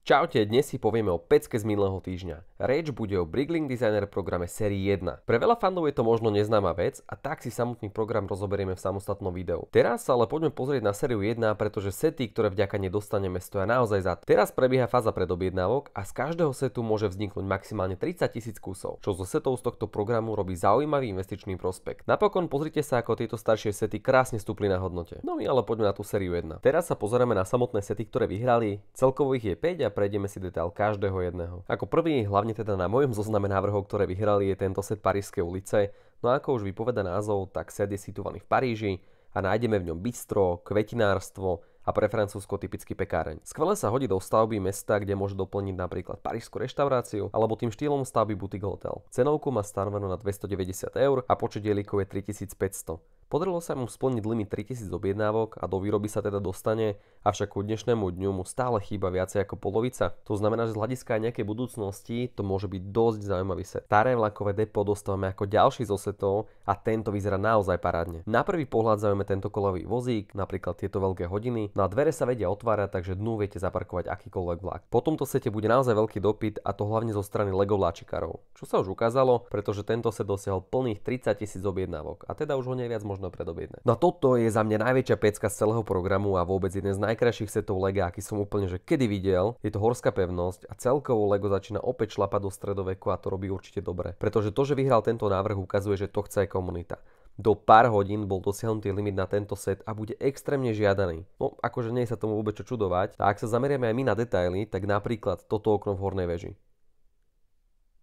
Čaute, dnes si povieme o pecke z minulého týždňa. Reč bude o Bricklink Designer programe série 1. Pre veľa fandov je to možno neznáma vec a tak si samotný program rozoberieme v samostatnom videu. Teraz sa ale poďme pozrieť na sériu 1, pretože sety, ktoré vďaka nej dostaneme, stoja naozaj za to. Teraz prebieha fáza predobjednávok a z každého setu môže vzniknúť maximálne 30 000 kusov, čo zo setov z tohto programu robí zaujímavý investičný prospekt. Napokon pozrite sa, ako tieto staršie sety krásne stúpli na hodnote. No my ale poďme na tú sériu 1. Teraz sa pozeráme na samotné sety, ktoré vyhrali. Celkovo ich je 5 a prejdeme si detail každého jedného. Ako prvý, hlavne teda na mojom zozname návrhov, ktoré vyhrali, je tento set Parížskej ulice. No a ako už vypoveda názov, tak set je situovaný v Paríži a nájdeme v ňom bistro, kvetinárstvo a pre Francúzsko typický pekáreň. Skvele sa hodí do stavby mesta, kde môže doplniť napríklad parížsku reštauráciu alebo tým štýlom stavby boutique hotel. Cenovku má stanovenú na 290 eur a počet dielikov je 3500. Podarilo sa mu splniť limit 3000 objednávok a do výroby sa teda dostane, avšak ku dnešnému dňu mu stále chýba viacej ako polovica. To znamená, že z hľadiska nejakej budúcnosti to môže byť dosť zaujímavý set. Staré vlakové depo dostávame ako ďalší zo setov a tento vyzerá naozaj parádne. Na prvý pohľad zaujíma tento kolový vozík, napríklad tieto veľké hodiny. Na dvere sa vedia otvárať, takže dnu viete zaparkovať akýkoľvek vlak. Po tomto sete bude naozaj veľký dopyt a to hlavne zo strany Lego vláčikárov. Čo sa už ukázalo, pretože tento set dosiahol plných 30 000 objednávok a teda už ho neviac možno predobjednať. No a toto je za mňa najväčšia pecka z celého programu a vôbec jeden z najkrajších setov Lega, aký som úplne že kedy videl. Je to horská pevnosť a celkovo Lego začína opäť šlapať do stredoveku a to robí určite dobre. Pretože to, že vyhral tento návrh, ukazuje, že to chce aj komunita. Do pár hodín bol dosiahnutý limit na tento set a bude extrémne žiadaný. No, akože nie sa tomu vôbec čo čudovať. A ak sa zameriame aj my na detaily, tak napríklad toto okno v hornej veži.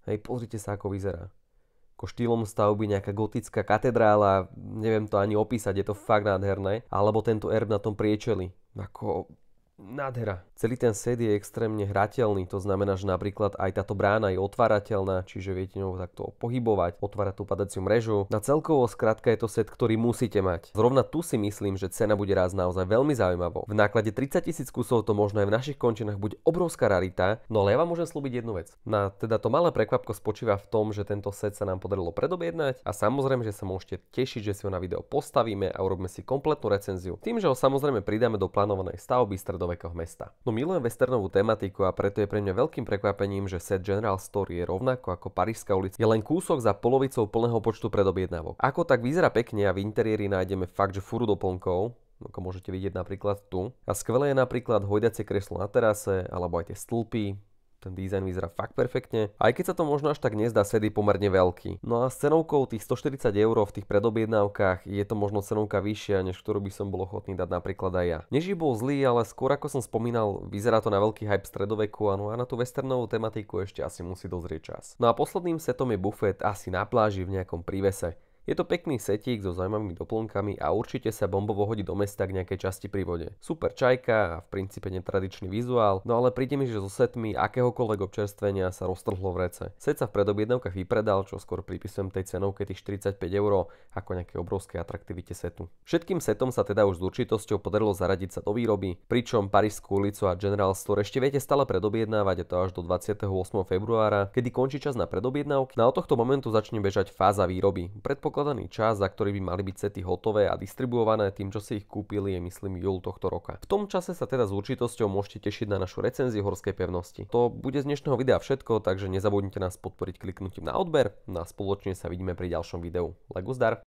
Hej, pozrite sa, ako vyzerá. Ako štýlom stavby nejaká gotická katedrála, neviem to ani opísať, je to fakt nádherné. Alebo tento erb na tom priečeli. Ako nádhera. Celý ten set je extrémne hrateľný, to znamená, že napríklad aj táto brána je otvárateľná, čiže viete ňou takto pohybovať, otvárať tú padaciu mrežu. Na celkovo skrátka je to set, ktorý musíte mať. Zrovna tu si myslím, že cena bude raz naozaj veľmi zaujímavou. V náklade 30 000 kusov to možno aj v našich končinách bude obrovská rarita, no ale ja vám môžem slúbiť jednu vec. Teda to malé prekvapko spočíva v tom, že tento set sa nám podarilo predobjednať a samozrejme, že sa môžete tešiť, že si ho na video postavíme a urobíme si kompletnú recenziu. Tým, že ho samozrejme pridáme do plánovanej stavby stredovekého mesta. No milujem westernovú tematiku a preto je pre mňa veľkým prekvapením, že set General Store je rovnako ako Parížska ulica. Je len kúsok za polovicou plného počtu predobjednávok. Ako tak vyzerá pekne a v interiéri nájdeme fakt, že fúru doplnkov, ako môžete vidieť napríklad tu. A skvelé je napríklad hojdacie kreslo na terase alebo aj tie stĺpy. Ten dizajn vyzerá fakt perfektne. Aj keď sa to možno až tak nezdá, set je pomerne veľký. No a s cenovkou tých 140 eur v tých predobjednávkach je to možno cenovka vyššia, než ktorú by som bol ochotný dať napríklad aj ja. Než bol zlý, ale skôr ako som spomínal, vyzerá to na veľký hype stredoveku a na tú westernovú tematiku ešte asi musí dozrieť čas. No a posledným setom je bufet asi na pláži v nejakom prívese. Je to pekný setík so zaujímavými doplnkami a určite sa bombovo hodí do mesta k nejakej časti pri vode. Super čajka a v princípe netradičný vizuál, no ale príde mi, že so setmi akéhokoľvek občerstvenia sa roztrhlo v rece. Set sa v predobjednávkach vypredal, čo skôr pripisujem tej cenovke tých 45 eur ako nejaké obrovskej atraktivite setu. Všetkým setom sa teda už s určitosťou podarilo zaradiť sa do výroby, pričom Parížskú ulicu a General Store ešte viete stále predobjednávať, a to až do 28. februára, kedy končí čas na predobjednávky. No a od tohto momentu začne bežať fáza výroby. Predpokladaný čas, za ktorý by mali byť sety hotové a distribuované tým, čo si ich kúpili, je myslím júl tohto roka. V tom čase sa teda s určitosťou môžete tešiť na našu recenziu horskej pevnosti. To bude z dnešného videa všetko, takže nezabudnite nás podporiť kliknutím na odber. No a spoločne sa vidíme pri ďalšom videu. Lego zdar!